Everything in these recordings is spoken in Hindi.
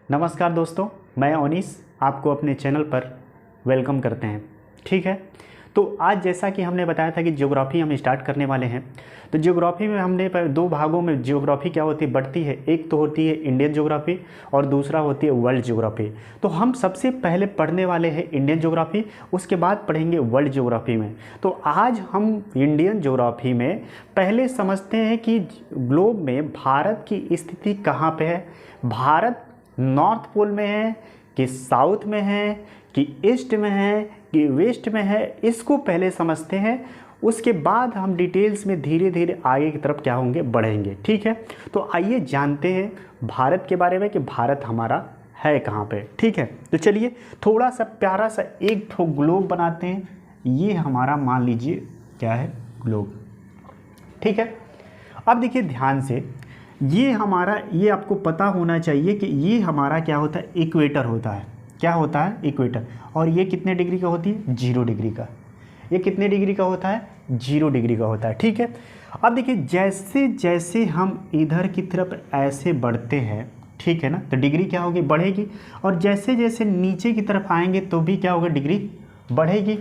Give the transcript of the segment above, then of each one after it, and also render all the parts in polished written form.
नमस्कार दोस्तों, मैं ओनिस आपको अपने चैनल पर वेलकम करते हैं। ठीक है, तो आज जैसा कि हमने बताया था कि ज्योग्राफी हम स्टार्ट करने वाले हैं। तो ज्योग्राफी में हमने दो भागों में ज्योग्राफी क्या होती है बढ़ती है। एक तो होती है इंडियन ज्योग्राफी और दूसरा होती है वर्ल्ड ज्योग्राफी। तो हम सबसे पहले पढ़ने वाले हैं इंडियन ज्योग्राफी, उसके बाद पढ़ेंगे वर्ल्ड ज्योग्राफी में। तो आज हम इंडियन ज्योग्राफी में पहले समझते हैं कि ग्लोब में भारत की स्थिति कहाँ पे है। भारत नॉर्थ पोल में है कि साउथ में है कि ईस्ट में है कि वेस्ट में है, इसको पहले समझते हैं। उसके बाद हम डिटेल्स में धीरे धीरे आगे की तरफ क्या होंगे बढ़ेंगे। ठीक है, तो आइए जानते हैं भारत के बारे में कि भारत हमारा है कहाँ पे। ठीक है, तो चलिए थोड़ा सा प्यारा सा एक ठो ग्लोब बनाते हैं। ये हमारा मान लीजिए क्या है, ग्लोब। ठीक है, अब देखिए ध्यान से, ये हमारा, ये आपको पता होना चाहिए कि ये हमारा क्या होता है, इक्वेटर होता है। क्या होता है, इक्वेटर। और ये कितने डिग्री का होती है, 0 डिग्री का। ये कितने डिग्री का होता है, 0 डिग्री का होता है। ठीक है, अब देखिए जैसे जैसे हम इधर की तरफ ऐसे बढ़ते हैं, ठीक है ना, तो डिग्री क्या होगी, बढ़ेगी। और जैसे जैसे नीचे की तरफ आएंगे तो भी क्या होगा, डिग्री बढ़ेगी।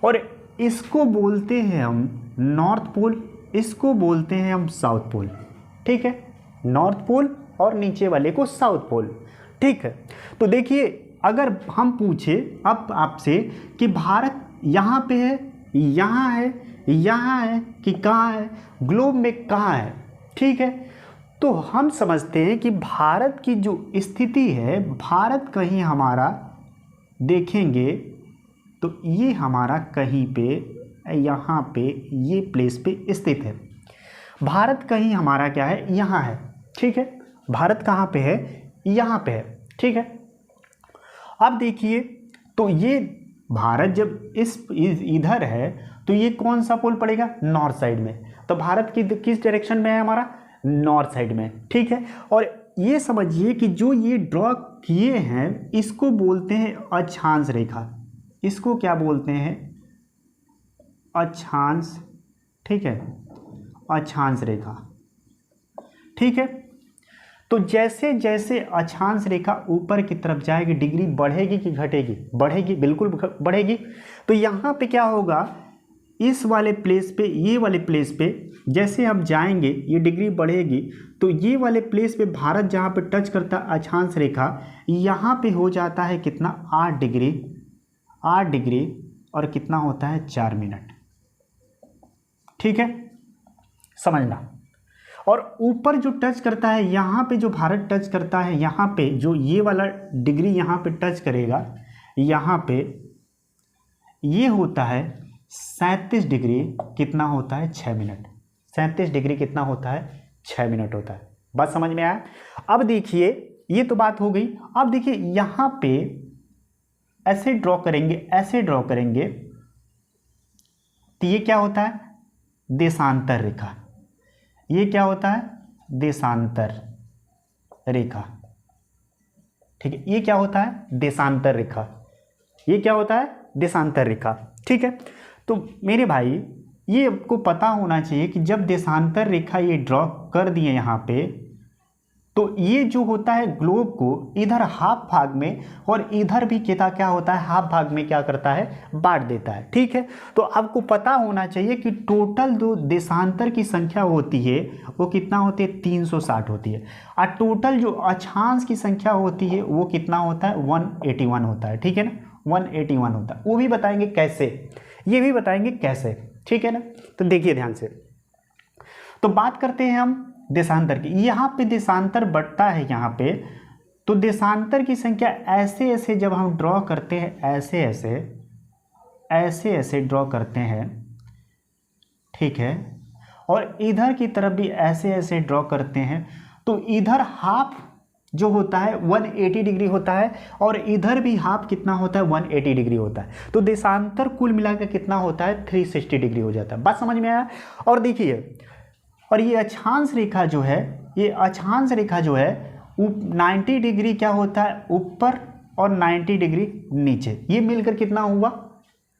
और इसको बोलते हैं हम नॉर्थ पोल, इसको बोलते हैं हम साउथ पोल। ठीक है, नॉर्थ पोल और नीचे वाले को साउथ पोल। ठीक है, तो देखिए अगर हम पूछे अब आपसे कि भारत यहाँ पे है, यहाँ है, यहाँ है कि कहाँ है, ग्लोब में कहाँ है। ठीक है, तो हम समझते हैं कि भारत की जो स्थिति है, भारत कहीं हमारा देखेंगे तो ये हमारा कहीं पे यहाँ पे ये प्लेस पे स्थित है। भारत कहीं हमारा क्या है, यहाँ है। ठीक है, भारत कहाँ पे है, यहाँ पे है। ठीक है, अब देखिए तो ये भारत जब इधर है तो ये कौन सा पोल पड़ेगा, नॉर्थ साइड में। तो भारत की किस डायरेक्शन में है, हमारा नॉर्थ साइड में। ठीक है, और ये समझिए कि जो ये ड्रॉ किए हैं इसको बोलते हैं अक्षांश रेखा। इसको क्या बोलते हैं, अक्षांश। ठीक है, अक्षांश रेखा। ठीक है, तो जैसे जैसे अक्षांश रेखा ऊपर की तरफ जाएगी डिग्री बढ़ेगी कि घटेगी, बढ़ेगी, बिल्कुल बढ़ेगी। तो यहाँ पे क्या होगा, इस वाले प्लेस पे, ये वाले प्लेस पे जैसे हम जाएंगे ये डिग्री बढ़ेगी। तो ये वाले प्लेस पे भारत जहाँ पे टच करता है अक्षांश रेखा, यहाँ पे हो जाता है कितना, 8 डिग्री, 8 डिग्री और कितना होता है, 4 मिनट। ठीक है, समझना। और ऊपर जो टच करता है, यहाँ पे जो भारत टच करता है, यहाँ पे जो ये वाला डिग्री यहाँ पे टच करेगा, यहाँ पे ये होता है 37 डिग्री, कितना होता है, 6 मिनट। 37 डिग्री कितना होता है, 6 मिनट होता है। बात समझ में आया। अब देखिए ये तो बात हो गई। अब देखिए यहाँ पे ऐसे ड्रॉ करेंगे, ऐसे ड्रॉ करेंगे तो ये क्या होता है, देशांतर रेखा। ये क्या होता है, देशांतर रेखा। ठीक है, ये क्या होता है, देशांतर रेखा। ये क्या होता है, देशांतर रेखा। ठीक है, तो मेरे भाई ये आपको पता होना चाहिए कि जब देशांतर रेखा ये ड्रॉ कर दिए यहाँ पे, तो ये जो होता है ग्लोब को इधर हाफ भाग में और इधर भी क्या होता है, हाफ भाग में क्या करता है, बांट देता है। ठीक है, तो आपको पता होना चाहिए कि टोटल जो देशांतर की संख्या होती है वो कितना होती है, 360 होती है। और टोटल जो अक्षांश की संख्या होती है वो कितना होता है, 181 होता है। ठीक है ना, 181 होता है। वो भी बताएंगे कैसे, ये भी बताएंगे कैसे। ठीक है ना, तो देखिए ध्यान से, तो बात करते हैं हम देशांतर की। यहाँ पे देशांतर बढ़ता है यहाँ पे, तो देशांतर की संख्या ऐसे ऐसे जब हम ड्रॉ करते हैं, ऐसे ऐसे ऐसे ऐसे ड्रॉ करते हैं। ठीक है, और इधर की तरफ भी ऐसे ऐसे ड्रॉ करते हैं, तो इधर हाफ जो होता है 180 डिग्री होता है और इधर भी हाफ कितना होता है, 180 डिग्री होता है। तो देशांतर कुल मिलाकर कितना होता है, 360 डिग्री हो जाता है। बात समझ में आया। और देखिए, और ये अक्षांश रेखा जो है, ये अक्षांश रेखा जो है 90 डिग्री क्या होता है ऊपर और 90 डिग्री नीचे, ये मिलकर कितना हुआ,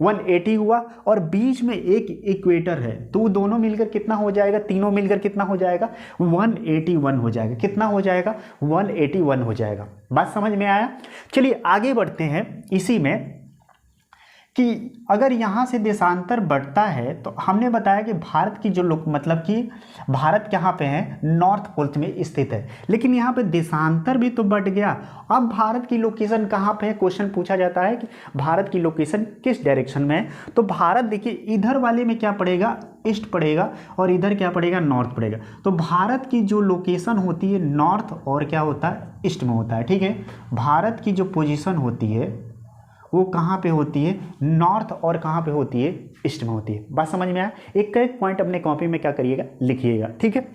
180 हुआ, और बीच में एक इक्वेटर है, तो वो दोनों मिलकर कितना हो जाएगा, तीनों मिलकर कितना हो जाएगा, 181 हो जाएगा। कितना हो जाएगा, 181 हो जाएगा। बात समझ में आया। चलिए आगे बढ़ते हैं इसी में कि अगर यहाँ से देशांतर बढ़ता है, तो हमने बताया कि भारत की जो मतलब कि भारत कहाँ पे है, नॉर्थ पोल में स्थित है, लेकिन यहाँ पे देशांतर भी तो बढ़ गया। अब भारत की लोकेशन कहाँ पे है, क्वेश्चन पूछा जाता है कि भारत की लोकेशन किस डायरेक्शन में है। तो भारत देखिए इधर वाले में क्या पड़ेगा, ईस्ट पड़ेगा, और इधर क्या पड़ेगा, नॉर्थ पड़ेगा। तो भारत की जो लोकेशन होती है नॉर्थ और क्या होता है, ईस्ट में होता है। ठीक है, भारत की जो पोजीशन होती है वो कहाँ पे होती है, नॉर्थ, और कहाँ पे होती है, ईस्ट में होती है। बात समझ में आया। एक एक पॉइंट अपने कॉपी में क्या करिएगा, लिखिएगा। ठीक है,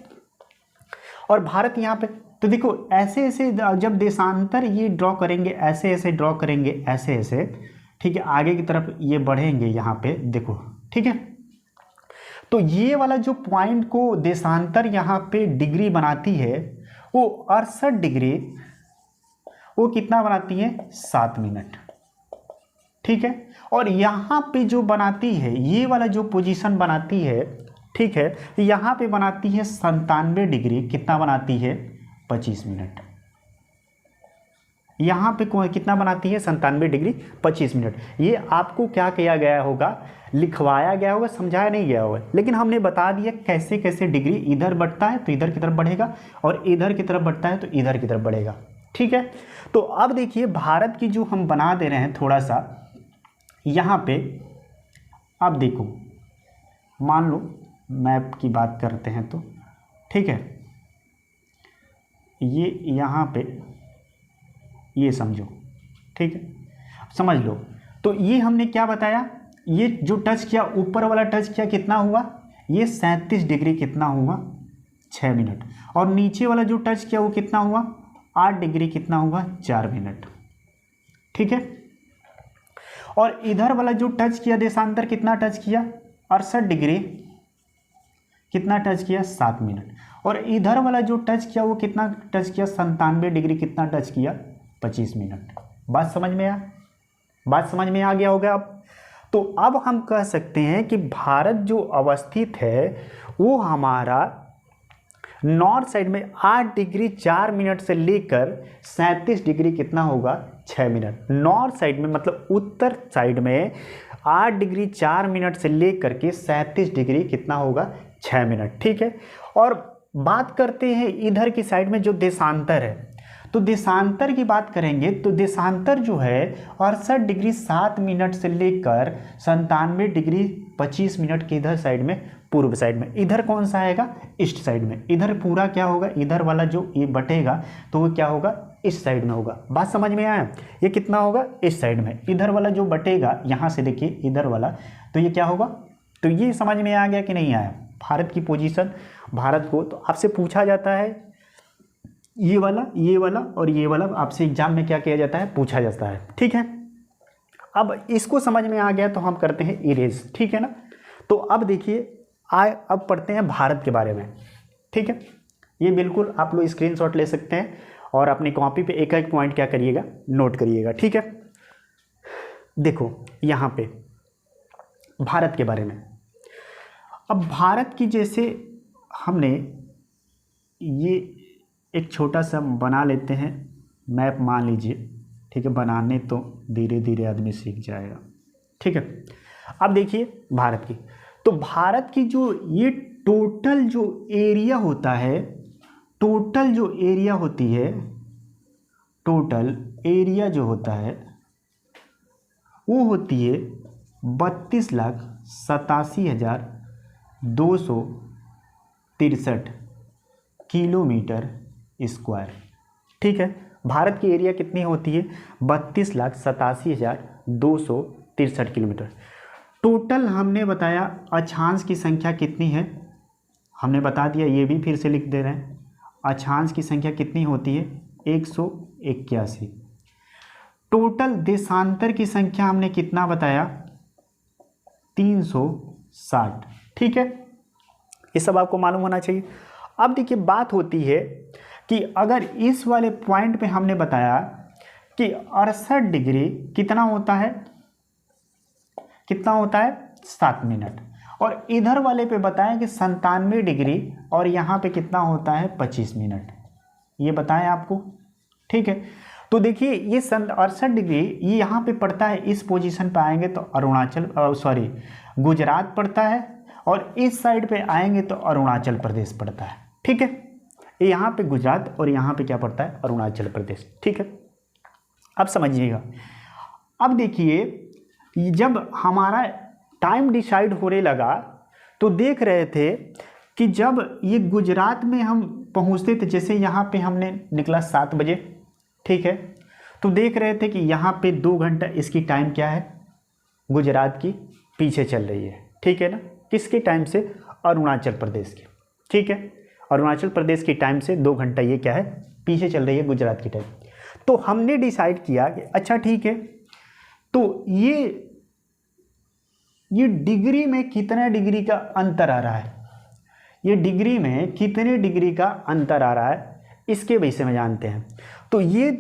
और भारत यहाँ पे, तो देखो ऐसे ऐसे जब देशांतर ये ड्रॉ करेंगे, ऐसे ऐसे ड्रॉ करेंगे, ऐसे ऐसे, ठीक है, आगे की तरफ ये बढ़ेंगे यहाँ पे, देखो। ठीक है, तो ये वाला जो पॉइंट को देशांतर यहाँ पे डिग्री बनाती है, वो 68 डिग्री, वो कितना बनाती है, 7 मिनट। ठीक है, और यहाँ पे जो बनाती है, ये वाला जो पोजीशन बनाती है, ठीक है, यहाँ पे बनाती है 97 डिग्री, कितना बनाती है, 25 मिनट। यहाँ पे कितना बनाती है, 97 डिग्री 25 मिनट। ये आपको क्या किया गया होगा, लिखवाया गया होगा, समझाया नहीं गया होगा, लेकिन हमने बता दिया कैसे कैसे डिग्री, इधर बढ़ता है तो इधर की तरफ बढ़ेगा, और इधर की तरफ बढ़ता है तो इधर की तरफ बढ़ेगा। ठीक है, तो अब देखिए भारत की जो हम बना दे रहे हैं थोड़ा सा यहाँ पे, अब देखो मान लो मैप की बात करते हैं तो, ठीक है, ये यहाँ पे ये समझो, ठीक है, समझ लो। तो ये हमने क्या बताया, ये जो टच किया, ऊपर वाला टच किया, कितना हुआ, ये 37 डिग्री कितना हुआ, 6 मिनट, और नीचे वाला जो टच किया वो कितना हुआ, 8 डिग्री कितना हुआ, 4 मिनट। ठीक है, और इधर वाला जो टच किया देशांतर, कितना टच किया, 68 डिग्री, कितना टच किया, 7 मिनट, और इधर वाला जो टच किया वो कितना टच किया, 97 डिग्री, कितना टच किया, 25 मिनट। बात समझ में आया, बात समझ में आ गया होगा अब। तो अब हम कह सकते हैं कि भारत जो अवस्थित है वो हमारा नॉर्थ साइड में 8 डिग्री 4 मिनट से लेकर 37 डिग्री कितना होगा, 6 मिनट। नॉर्थ साइड में मतलब उत्तर साइड में 8 डिग्री 4 मिनट से लेकर के 37 डिग्री कितना होगा, 6 मिनट। ठीक है, और बात करते हैं इधर की साइड में जो देशांतर है, तो देशांतर की बात करेंगे तो देशांतर जो है 68 डिग्री 7 मिनट से लेकर 97 डिग्री 25 मिनट के इधर साइड में, पूर्व साइड में। इधर कौन सा आएगा, ईस्ट साइड में। इधर पूरा क्या होगा, इधर वाला जो ये बटेगा तो वो क्या होगा, इस साइड में होगा। बात समझ में आया, ये कितना होगा, इस साइड में। इधर वाला जो बटेगा यहाँ से देखिए इधर वाला, तो ये क्या होगा, तो ये समझ में आ गया कि नहीं आया, भारत की पोजीशन। भारत को तो आपसे पूछा जाता है ये वाला और ये वाला, आपसे एग्जाम में क्या किया जाता है, पूछा जाता है। ठीक है, अब इसको समझ में आ गया तो हम करते हैं इरेज। ठीक है ना, तो अब देखिए अब पढ़ते हैं भारत के बारे में। ठीक है, ये बिल्कुल आप लोग स्क्रीनशॉट ले सकते हैं और अपनी कॉपी पे एक एक पॉइंट क्या करिएगा, नोट करिएगा। ठीक है, देखो यहाँ पे भारत के बारे में। अब भारत की जैसे हमने ये एक छोटा सा बना लेते हैं मैप, मान लीजिए। ठीक है, बनाने तो धीरे धीरे आदमी सीख जाएगा। ठीक है, अब देखिए भारत की, तो भारत की जो ये टोटल जो एरिया होता है, टोटल जो एरिया होती है, टोटल एरिया जो होता है वो होती है 32,87,263 किलोमीटर स्क्वायर। ठीक है, भारत की एरिया कितनी होती है, 32,87,263 किलोमीटर। टोटल हमने बताया अक्षांश की संख्या कितनी है, हमने बता दिया, ये भी फिर से लिख दे रहे हैं। अक्षांश की संख्या कितनी होती है, 181। टोटल देशांतर की संख्या हमने कितना बताया, 360। ठीक है, ये सब आपको मालूम होना चाहिए। अब देखिए बात होती है कि अगर इस वाले पॉइंट पे हमने बताया कि 68 डिग्री कितना होता है, कितना होता है 7 मिनट। और इधर वाले पे बताएं कि 97 डिग्री और यहाँ पे कितना होता है 25 मिनट, ये बताएं आपको। ठीक है, तो देखिए ये 68 डिग्री ये यहाँ पे पड़ता है, इस पोजीशन पे आएंगे तो अरुणाचल गुजरात पड़ता है, और इस साइड पे आएंगे तो अरुणाचल प्रदेश पड़ता है। ठीक है, ये यहाँ पे गुजरात और यहाँ पे क्या पड़ता है अरुणाचल प्रदेश। ठीक है, अब समझिएगा। अब देखिए जब हमारा टाइम डिसाइड होने लगा तो देख रहे थे कि जब ये गुजरात में हम पहुँचते थे, जैसे यहाँ पे हमने निकला 7 बजे, ठीक है, तो देख रहे थे कि यहाँ पे 2 घंटा इसकी टाइम क्या है गुजरात की पीछे चल रही है। ठीक है ना, किसके टाइम से अरुणाचल प्रदेश की। ठीक है, अरुणाचल प्रदेश की टाइम से 2 घंटा ये क्या है पीछे चल रही है गुजरात की टाइम। तो हमने डिसाइड किया कि अच्छा ठीक है, तो ये डिग्री में कितना डिग्री का अंतर आ रहा है, ये डिग्री में कितने डिग्री का अंतर आ रहा है इसके विषय में जानते हैं। तो ये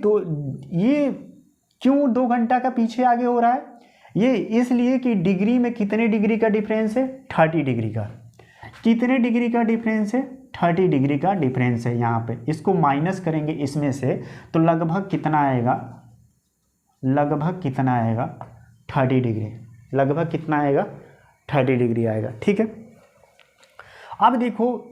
क्यों 2 घंटा का पीछे आगे हो रहा है, ये इसलिए कि डिग्री में कितने डिग्री का डिफरेंस है 30 डिग्री का। कितने डिग्री का डिफरेंस है 30 डिग्री का डिफरेंस है। यहाँ पे इसको माइनस करेंगे इसमें से तो लगभग कितना आएगा, लगभग कितना आएगा 30 डिग्री, लगभग कितना आएगा 30 डिग्री आएगा। ठीक है, अब देखो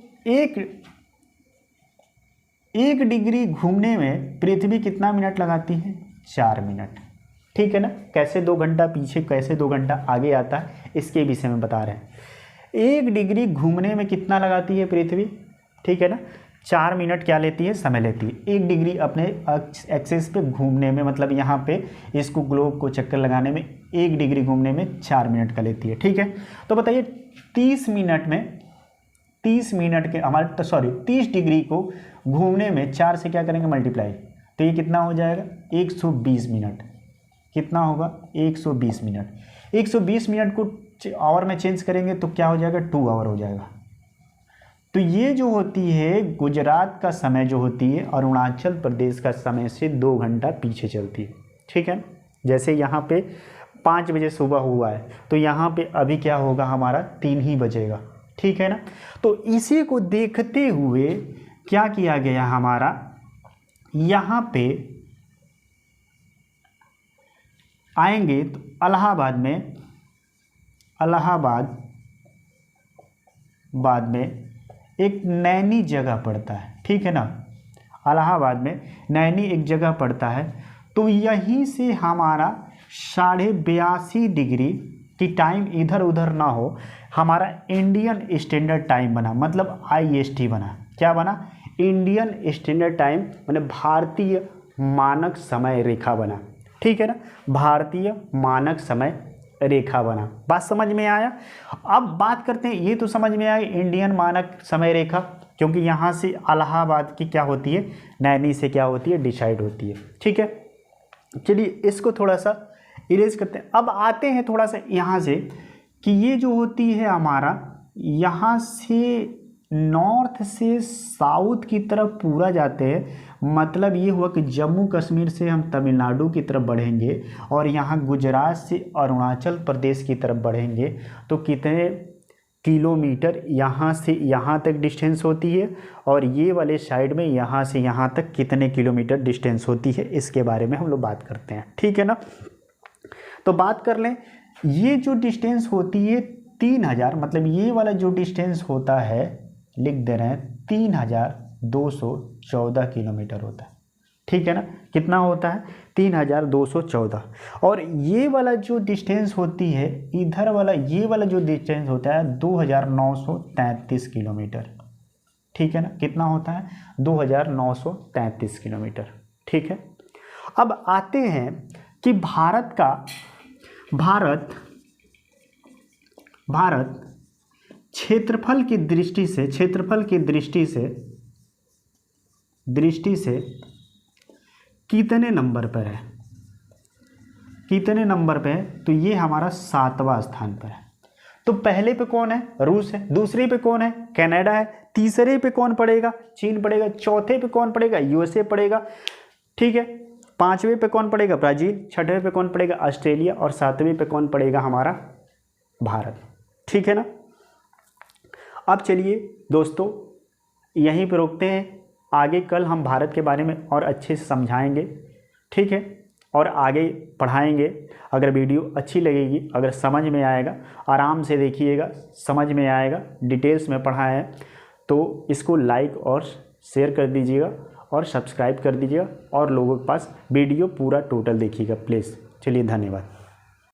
एक डिग्री घूमने में पृथ्वी कितना मिनट लगाती है 4 मिनट। ठीक है ना, कैसे 2 घंटा पीछे कैसे 2 घंटा आगे आता है इसके विषय में बता रहे हैं। 1 डिग्री घूमने में कितना लगाती है पृथ्वी, ठीक है ना, 4 मिनट क्या लेती है समय लेती है। 1 डिग्री अपने एक्सिस पे घूमने में, मतलब यहाँ पे इसको ग्लोब को चक्कर लगाने में 1 डिग्री घूमने में 4 मिनट का लेती है। ठीक है, तो बताइए 30 मिनट में 30 डिग्री को घूमने में 4 से क्या करेंगे मल्टीप्लाई, तो ये कितना हो जाएगा 120 मिनट। कितना होगा 120 मिनट। 120 मिनट को आवर में चेंज करेंगे तो क्या हो जाएगा 2 आवर हो जाएगा। तो ये जो होती है गुजरात का समय जो होती है अरुणाचल प्रदेश का समय से 2 घंटा पीछे चलती है। ठीक है, जैसे यहाँ पे 5 बजे सुबह हुआ है तो यहाँ पे अभी क्या होगा हमारा 3 ही बजेगा। ठीक है ना, तो इसी को देखते हुए क्या किया गया हमारा, यहाँ पे आएंगे तो इलाहाबाद में एक नैनी जगह पड़ता है। ठीक है ना, इलाहाबाद में नैनी एक जगह पड़ता है, तो यहीं से हमारा 82.5 डिग्री की टाइम इधर उधर ना हो, हमारा इंडियन स्टैंडर्ड टाइम बना, मतलब IST बना। क्या बना, इंडियन स्टैंडर्ड टाइम, मतलब भारतीय मानक समय रेखा बना। ठीक है ना, भारतीय मानक समय रेखा बना। बात समझ में आया। अब बात करते हैं, ये तो समझ में आया इंडियन मानक समय रेखा, क्योंकि यहाँ से इलाहाबाद की क्या होती है नैनी से क्या होती है डिसाइड होती है। ठीक है, चलिए इसको थोड़ा सा इरेज करते हैं। अब आते हैं थोड़ा सा यहाँ से कि ये जो होती है हमारा यहाँ से नॉर्थ से साउथ की तरफ पूरा जाते हैं, मतलब ये हुआ कि जम्मू कश्मीर से हम तमिलनाडु की तरफ बढ़ेंगे और यहाँ गुजरात से अरुणाचल प्रदेश की तरफ बढ़ेंगे तो कितने किलोमीटर यहाँ से यहाँ तक डिस्टेंस होती है, और ये वाले साइड में यहाँ से यहाँ तक कितने किलोमीटर डिस्टेंस होती है, इसके बारे में हम लोग बात करते हैं। ठीक है ना, तो बात कर लें, ये जो डिस्टेंस होती है 3000, मतलब ये वाला जो डिस्टेंस होता है लिख दे रहे हैं 3214 किलोमीटर होता है। ठीक है ना, कितना होता है 3214। और ये वाला जो डिस्टेंस होती है इधर वाला, ये वाला जो डिस्टेंस होता है 2933 किलोमीटर। ठीक है ना, कितना होता है 2933 किलोमीटर। ठीक है, अब आते हैं कि भारत क्षेत्रफल की दृष्टि से कितने नंबर पर है, तो ये हमारा 7वां स्थान पर है। तो पहले पे कौन है रूस है, दूसरे पे कौन है कनाडा है, तीसरे पे कौन पड़ेगा चीन पड़ेगा, चौथे पे कौन पड़ेगा USA पड़ेगा। ठीक है, 5वें पे कौन पड़ेगा ब्राज़ील, 6वें पे कौन पड़ेगा ऑस्ट्रेलिया, और 7वें पे कौन पड़ेगा हमारा भारत। ठीक है ना। अब चलिए दोस्तों यहीं पर रोकते हैं, आगे कल हम भारत के बारे में और अच्छे से समझाएंगे। ठीक है, और आगे पढ़ाएंगे। अगर वीडियो अच्छी लगेगी, अगर समझ में आएगा, आराम से देखिएगा, समझ में आएगा, डिटेल्स में पढ़ा है, तो इसको लाइक और शेयर कर दीजिएगा और सब्सक्राइब कर दीजिएगा और लोगों के पास वीडियो पूरा टोटल देखिएगा प्लीज़। चलिए धन्यवाद।